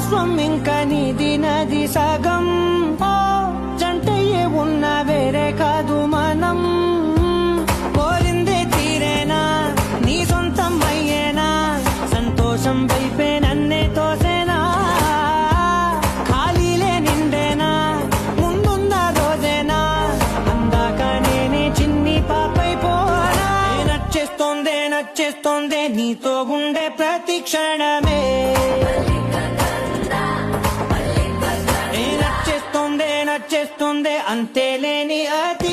సర్వస్వం ఇంకా నీది నది సగం జంటయ్యే ఉన్న వేరే కాదు మనం కోరిందే తీరేనా నీ సొంతం అయ్యేనా సంతోషం వైపే నన్నే తోసేనా ఖాళీలే నిండేనా ముందున్న రోజేనా అందాక నేనే చిన్ని పాపైపోనా నచ్చేస్తోందే నీతో ఉండే ప్రతి క్షణమే నచ్చేస్తోందే అంతే లేని అతి